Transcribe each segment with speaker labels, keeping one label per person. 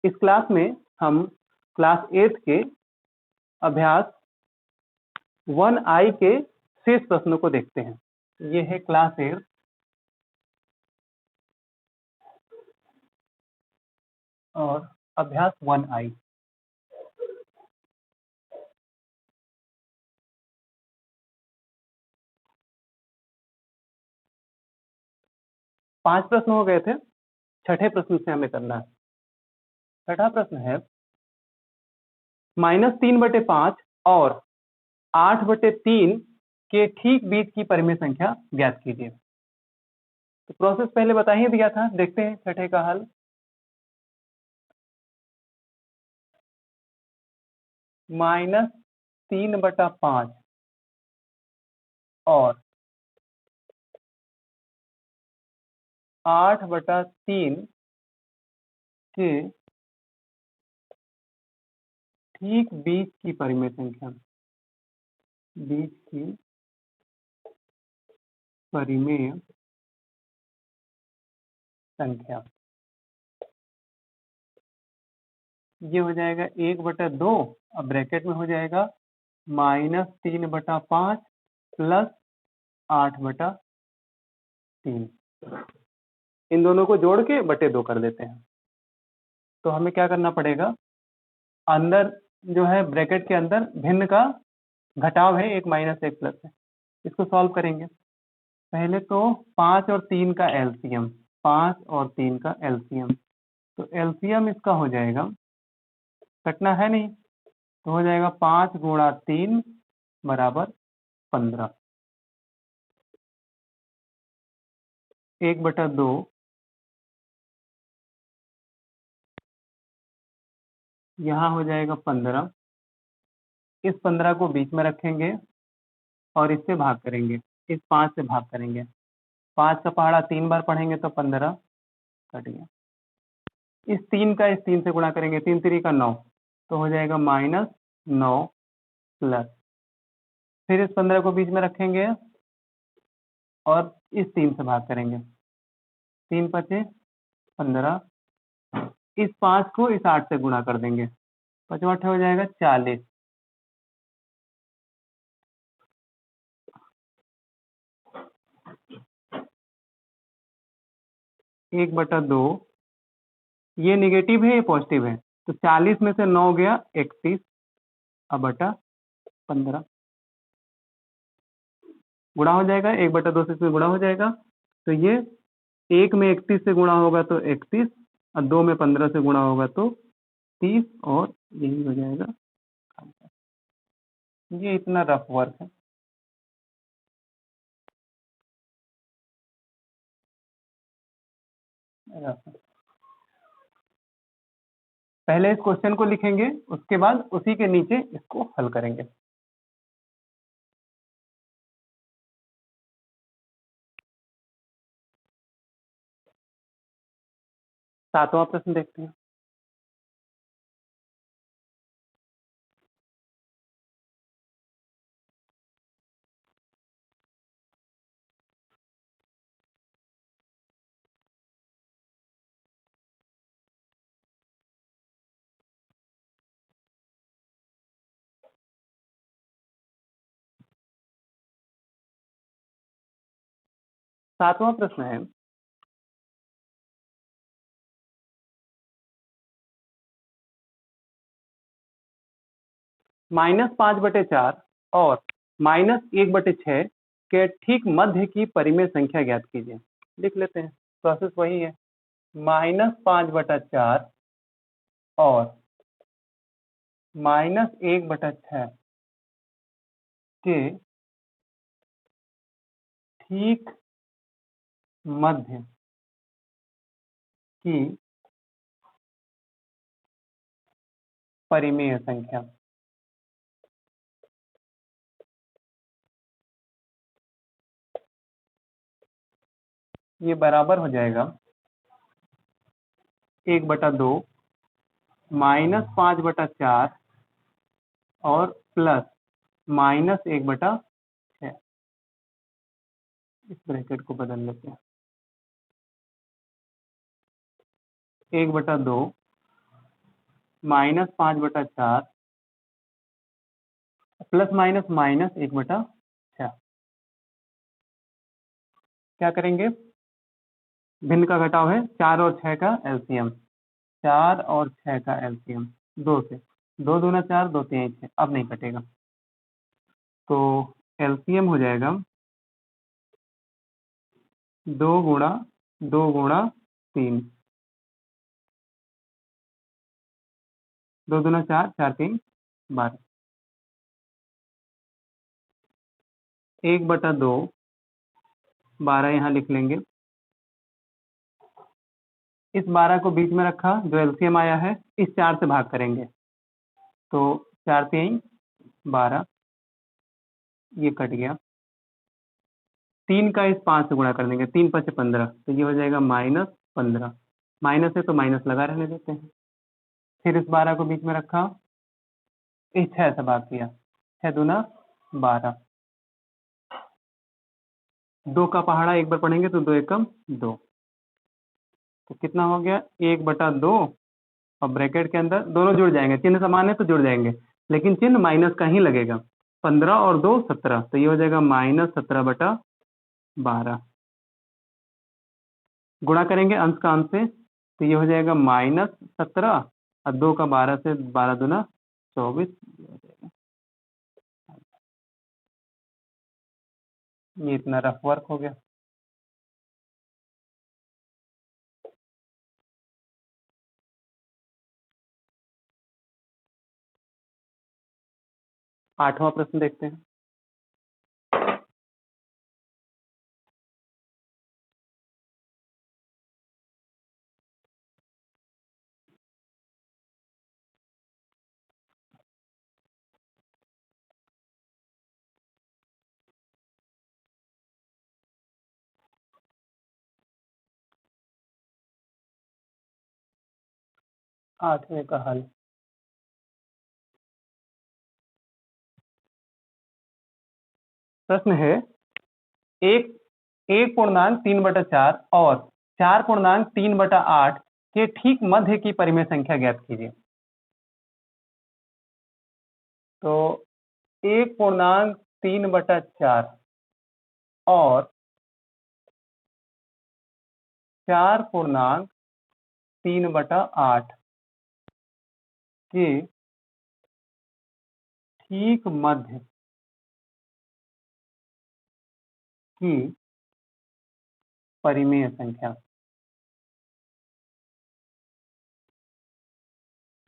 Speaker 1: इस क्लास में हम क्लास 8 के अभ्यास 1I के शेष प्रश्नों को देखते हैं। ये है क्लास 8 और अभ्यास 1I। पांच प्रश्न हो गए थे, छठे प्रश्न से हमें करना है। छठा प्रश्न है -3/5 और 8/3 के ठीक बीच की परिमेय संख्या ज्ञात कीजिए। तो प्रोसेस पहले बता ही दिया था, देखते हैं छठे का हल। -3/5 और 8/3 के ठीक बीच की परिमेय संख्या, बीच की परिमेय संख्या, ये हो जाएगा 1/2 अब ब्रैकेट में हो जाएगा -3/5 प्लस 8/3। इन दोनों को जोड़ के /2 कर देते हैं। तो हमें क्या करना पड़ेगा, अंदर जो है ब्रैकेट के अंदर भिन्न का घटाव है, एक माइनस एक प्लस है। इसको सॉल्व करेंगे। पहले तो 5 और 3 का एलसीएम, 5 और 3 का एलसीएम, तो एलसीएम इसका हो जाएगा, कटना है नहीं, तो हो जाएगा 5 गुणा 3 बराबर 15। 1/2 यहाँ हो जाएगा 15। इस 15 को बीच में रखेंगे और इससे भाग करेंगे, इस 5 से भाग करेंगे। 5 का पहाड़ा 3 बार पढ़ेंगे तो 15 कट गया। इस 3 का इस 3 से गुणा करेंगे, 3 3 का 9, तो हो जाएगा -9 प्लस, फिर इस 15 को बीच में रखेंगे और इस 3 से भाग करेंगे, 3 5 15। इस 5 को इस 8 से गुणा कर देंगे, 5 8 हो जाएगा 40। एक बटा 2, ये निगेटिव है ये पॉजिटिव है, तो 40 में से 9 गया 31 अब बटा 15 गुणा हो जाएगा। 1/2 से इसमें गुणा हो जाएगा, तो ये 1 में 31 से गुणा होगा तो 31 और 2 में 15 से गुणा होगा तो 30 और यही हो जाएगा। ये इतना रफ वर्क है। पहले इस क्वेश्चन को लिखेंगे, उसके बाद उसी के नीचे इसको हल करेंगे। सातवां प्रश्न देखते हैं। सातवां प्रश्न है -5/4 और -1/6 के ठीक मध्य की परिमेय संख्या ज्ञात कीजिए। लिख लेते हैं, प्रोसेस वही है। -5/4 और -1/6 के ठीक मध्य की परिमेय संख्या, ये बराबर हो जाएगा 1/2 -5/4 और प्लस -1/6। इस ब्रैकेट को बदल लेते हैं। 1/2 -5/4 प्लस माइनस माइनस 1/6। क्या करेंगे? भिन्न का घटाव है, 4 और 6 का एलसीएम, 4 और 6 का एलसीएम 2 से, 2 दूना 4, 2 3 6, अब नहीं कटेगा। तो एलसीएम हो जाएगा 2 गुणा 2 गुणा 3, 2 दूना 4, 4 3 12, 1/2, 12 यहाँ लिख लेंगे। इस 12 को बीच में रखा, जो एलसीएम आया है इस 4 से भाग करेंगे, तो 4 3 12, ये कट गया। 3 का इस 5 से गुणा कर देंगे, 3 5 15, तो ये हो जाएगा -15, माइनस है तो माइनस लगा रहने देते हैं। फिर इस 12 को बीच में रखा, इस 6 से भाग किया, 6 दूना 12, 2 का पहाड़ा एक बार पढ़ेंगे तो 2 एकम 2, तो कितना हो गया 1/2, और ब्रैकेट के अंदर दोनों जुड़ जाएंगे, चिन्ह समान है तो जुड़ जाएंगे, लेकिन चिन्ह माइनस का ही लगेगा। 15 और 2 17, तो ये हो जाएगा -17/12। गुणा करेंगे अंश का अंश से, तो ये हो जाएगा -17, और 2 का 12 से, 12 दूना 24, ये इतना रफ वर्क हो गया। आठवां प्रश्न देखते हैं। आठवें का हल। प्रश्न है एक 1.3/4 और 4.3/8 के ठीक मध्य की परिमेय संख्या ज्ञात कीजिए। तो 1.3/4 और 4.3/8 के ठीक मध्य की परिमेय संख्या,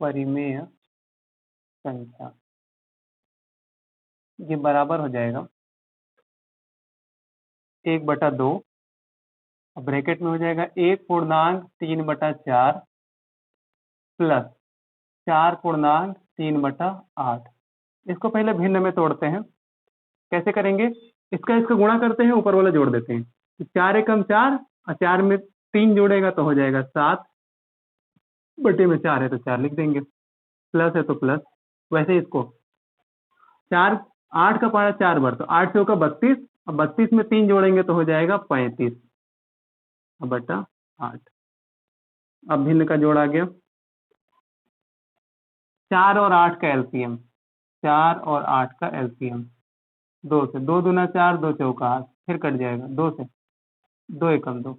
Speaker 1: परिमेय संख्या, ये बराबर हो जाएगा 1/2, ब्रैकेट में हो जाएगा 1.3/4 प्लस 4.3/8। इसको पहले भिन्न में तोड़ते हैं। कैसे करेंगे? इसका गुणा करते हैं, ऊपर वाला जोड़ देते हैं, तो 4 एकम 4, और 4 में 3 जोड़ेगा तो हो जाएगा 7/4 है तो 4 लिख देंगे, प्लस है तो प्लस। वैसे इसको 4 8 का पहाड़ा 4 बार, तो 8 से होगा 32, और 32 में 3 जोड़ेंगे तो हो जाएगा 35/8। अब भिन्न का जोड़ आ गया, 4 और 8 का एलसीएम, 4 और 8 का एलसीएम 2 से, 2 दूना 4, 2 चौका 8, फिर कट जाएगा 2 से, 2 एकम 2,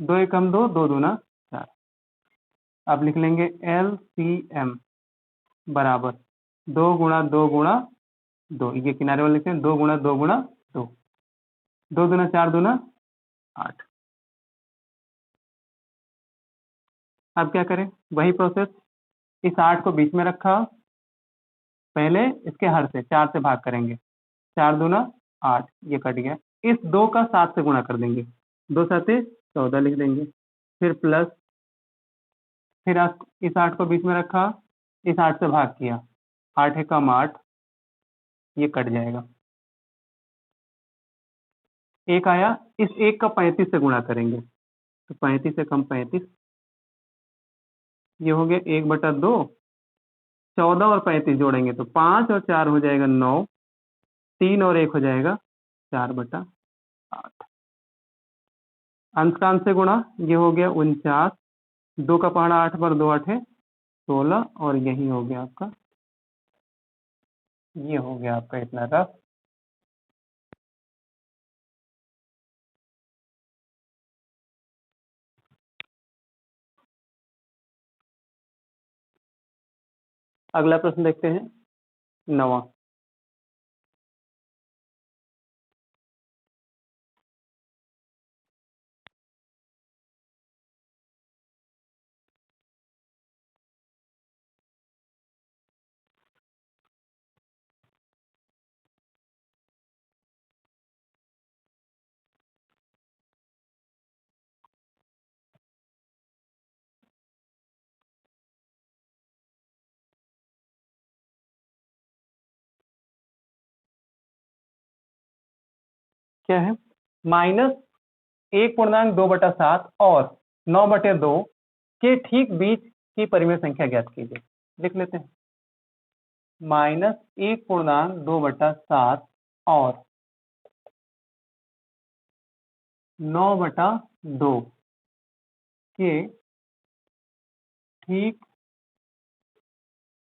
Speaker 1: 2 एकम 2, 2 दूना 4। अब लिख लेंगे एलसीएम बराबर 2 गुणा 2 गुणा 2, ये किनारे वाले लिखते हैं, 2 गुणा 2 गुणा 2, 2 दूना 4 दूना 8। अब क्या करें? वही प्रोसेस, इस 8 को बीच में रखा, पहले इसके हर से 4 से भाग करेंगे, 4 दूना 8, ये कट गया। इस 2 का 7 से गुणा कर देंगे, 2 7 14 लिख देंगे, फिर प्लस, फिर इस 8 को बीच में रखा, इस 8 से भाग किया, 8 एकम 8, ये कट जाएगा। एक आया, इस 1 का 35 से गुणा करेंगे, तो 35 एकम 35, ये हो गया 1/2, 14 और 35 जोड़ेंगे तो 5 और 4 हो जाएगा 9, 3 और 1 हो जाएगा 4/8। अंश का अंश से गुणा, ये हो गया 49, 2 का पहाड़ा 8 बार, 2 8 है 16 और यही हो गया आपका, ये हो गया आपका इतना रफ। अगला प्रश्न देखते हैं, 9वां। क्या है? -1.2/7 और 9/2 के ठीक बीच की परिमेय संख्या ज्ञात कीजिए। लिख लेते हैं, -1.2/7 और 9/2 के ठीक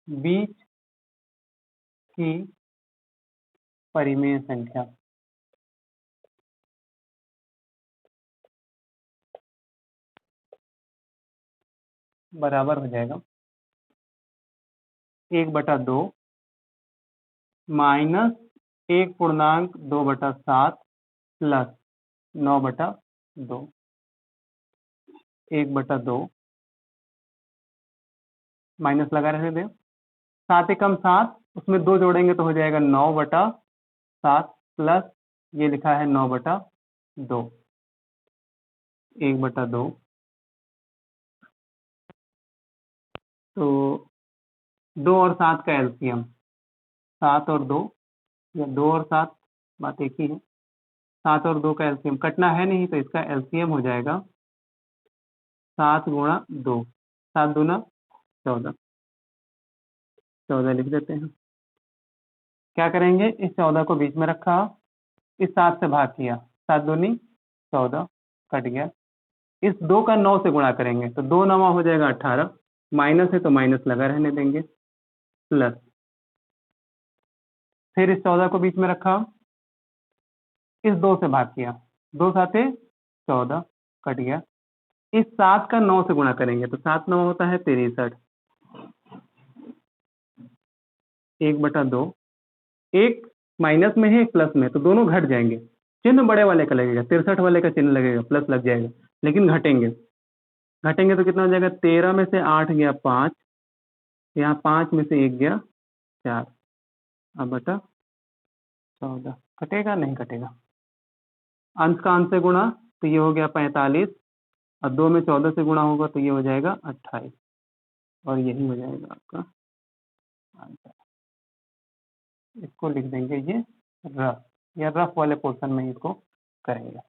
Speaker 1: बीच की परिमेय संख्या। बराबर हो जाएगा 1/2 -1.2/7 प्लस 9/2। 1/2 माइनस लगा रहने दें, 7 एकम 7, उसमें 2 जोड़ेंगे तो हो जाएगा 9/7 प्लस ये लिखा है 9/2। 1/2 तो 2 और 7 का एलसीएम, 7 और 2 या 2 और 7 बात एक ही है। 7 और 2 का एलसीएम कटना है नहीं, तो इसका एलसीएम हो जाएगा 7 गुणा 2, 7 दूना 14, 14 लिख देते हैं। क्या करेंगे, इस 14 को बीच में रखा, इस 7 से भाग किया, 7 दूनी 14, कट गया। इस 2 का 9 से गुणा करेंगे तो 2 9 हो जाएगा 18, माइनस है तो माइनस लगा रहने देंगे, प्लस फिर इस 14 को बीच में रखा, इस 2 से भाग किया, 2 7 14, कट गया। इस 7 का 9 से गुणा करेंगे तो 7 9 होता है 63, 1/2, एक माइनस में है एक प्लस में, तो दोनों घट जाएंगे। चिन्ह बड़े वाले का लगेगा, 63 वाले का चिन्ह लगेगा, प्लस लग जाएगा, लेकिन घटेंगे। घटेंगे तो कितना हो जाएगा, 13 में से 8 गया 5, यहाँ 5 में से 1 गया 4, अब बटा 14। कटेगा नहीं कटेगा, अंश का अंश से गुणा तो ये हो गया 45, और 2 में 14 से गुणा होगा तो ये हो जाएगा 28, और यही हो जाएगा आपका आंसर। इसको लिख देंगे ये रफ, या रफ वाले पोर्शन में इसको करेंगे।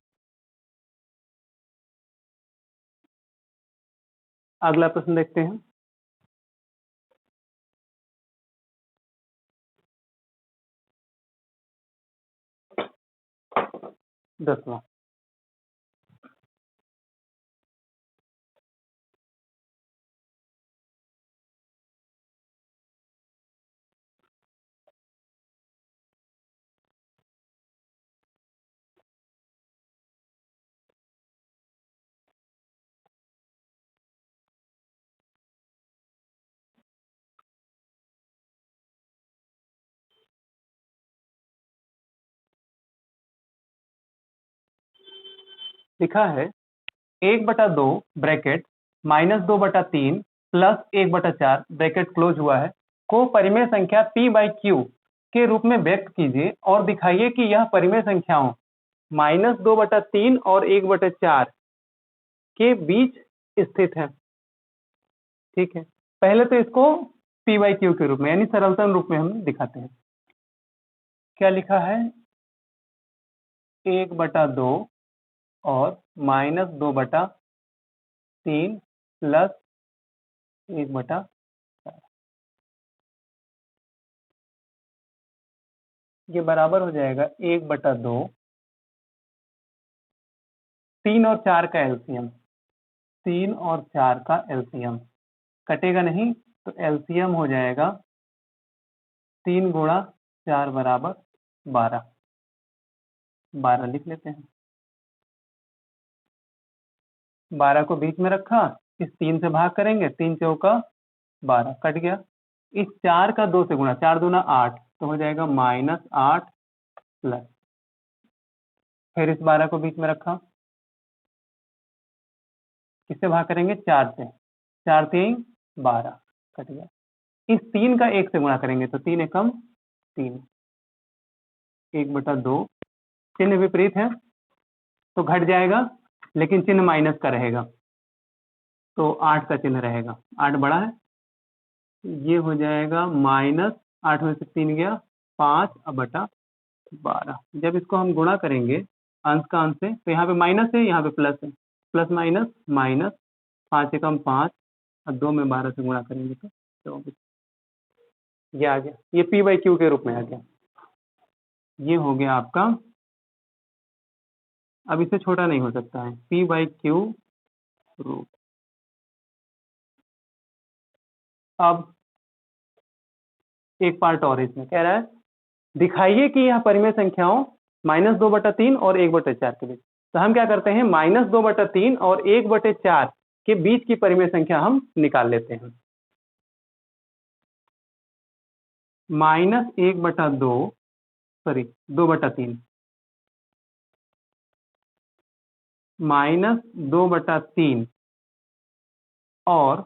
Speaker 1: अगला प्रश्न देखते हैं, 10वां। लिखा है 1/2 ब्रैकेट -2/3 प्लस 1/4 ब्रैकेट क्लोज हुआ है को परिमेय संख्या p/q के रूप में व्यक्त कीजिए और दिखाइए कि यह परिमेय संख्याओं -2/3 और 1/4 के बीच स्थित है। ठीक है, पहले तो इसको p/q के रूप में यानी सरलतम रूप में हम दिखाते हैं। क्या लिखा है, 1/2 और -2/3 प्लस 1/4, ये बराबर हो जाएगा 1/2, 3 और 4 का एलसीएम, 3 और 4 का एलसीएम कटेगा नहीं, तो एलसीएम हो जाएगा 3 गुणा 4 बराबर 12। 12 लिख लेते हैं। 12 को बीच में रखा, इस 3 से भाग करेंगे, 3 चौका 12 कट गया। इस 4 का 2 से गुणा, 4 दूना 8, तो हो जाएगा -8 प्लस, फिर इस 12 को बीच में रखा, किससे भाग करेंगे, 4 से, 4 3 12 कट गया। इस 3 का 1 से गुणा करेंगे तो 3 एकम 3, 1/2, चिन्ह विपरीत है तो घट जाएगा, लेकिन चिन्ह माइनस का रहेगा, तो 8 का चिन्ह रहेगा, 8 बड़ा है, ये हो जाएगा -8 में से 3 गया 5/12। जब इसको हम गुणा करेंगे अंश का अंश से, तो यहाँ पे माइनस है, यहाँ पे प्लस है, प्लस माइनस माइनस, 5 एकम 5 और 2 में 12 से गुणा करेंगे तो 24। ये आ गया, ये P/Q के रूप में आ गया। ये हो गया आपका, अब इससे छोटा नहीं हो सकता है, P/Q रूप। अब एक पार्ट और इसमें कह रहा है, दिखाइए कि यह परिमेय संख्याओं -2/3 और 1/4 के बीच। तो हम क्या करते हैं, -2/3 और 1/4 के बीच की परिमेय संख्या हम निकाल लेते हैं। -1/2 सॉरी 2/3 -2/3 और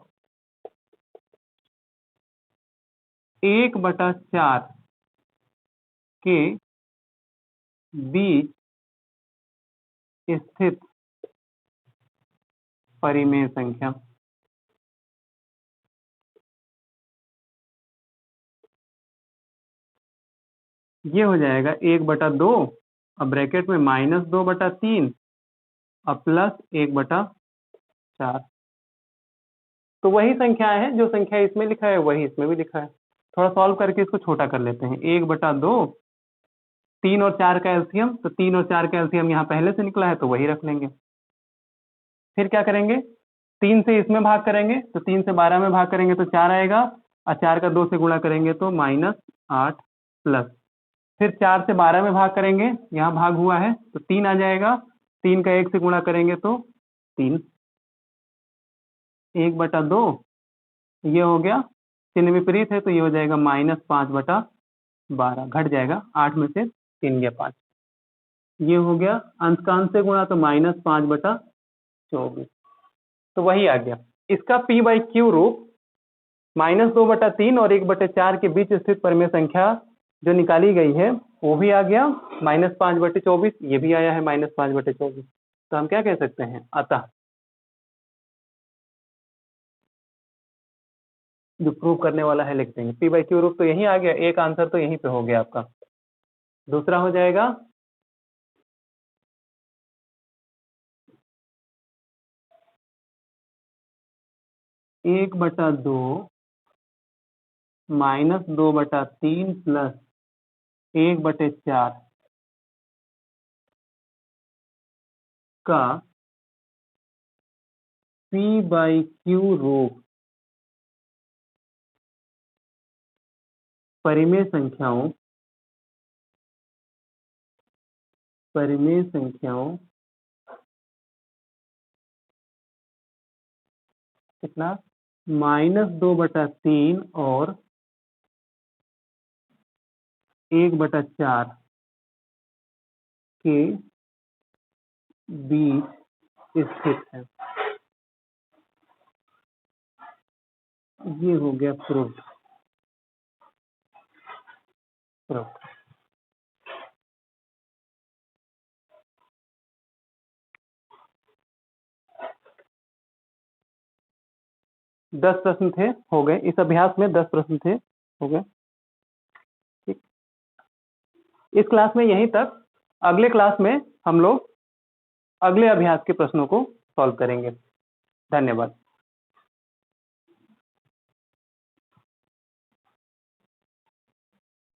Speaker 1: 1/4 के बीच स्थित परिमेय संख्या। ये हो जाएगा 1/2 और ब्रैकेट में -2/3 और प्लस 1/4। तो वही संख्या है, जो संख्या इसमें लिखा है वही इसमें भी लिखा है। थोड़ा सॉल्व करके इसको छोटा कर लेते हैं। 1/2, 3 और 4 का एलसीएम, तो 3 और 4 का एलसीएम यहाँ पहले से निकला है तो वही रख लेंगे। फिर क्या करेंगे, 3 से इसमें भाग करेंगे, तो 3 से 12 में भाग करेंगे तो 4 आएगा, और 4 का 2 से गुणा करेंगे तो -8 प्लस, फिर 4 से 12 में भाग करेंगे, यहाँ भाग हुआ है तो 3 आ जाएगा, 3 का 1 से गुणा करेंगे तो 3, 1/2 ये हो गया, चिन्ह विपरीत है तो ये हो जाएगा -5/12, घट जाएगा, 8 में से 3 गया 5, ये हो गया, अंश का अंश से गुणा तो -5/24, तो वही आ गया। इसका P/Q रूप -2/3 और 1/4 के बीच स्थित परिमेय संख्या जो निकाली गई है वो भी आ गया, -5/24, ये भी आया है -5/24। तो हम क्या कह सकते हैं, अतः जो प्रूव करने वाला है लिख देंगे। P/Q रूप तो यही आ गया, एक आंसर तो यहीं पे हो गया आपका। दूसरा हो जाएगा 1/2 -2/3 प्लस 1/4 का P/Q रूप परिमेय संख्याओं कितना, -2/3 और 1/4 के बीच स्थित है। ये हो गया प्रूफ। 10 प्रश्न थे, हो गए, इस अभ्यास में 10 प्रश्न थे, हो गए। ठीक, इस क्लास में यहीं तक। अगले क्लास में हम लोग अगले अभ्यास के प्रश्नों को सॉल्व करेंगे। धन्यवाद।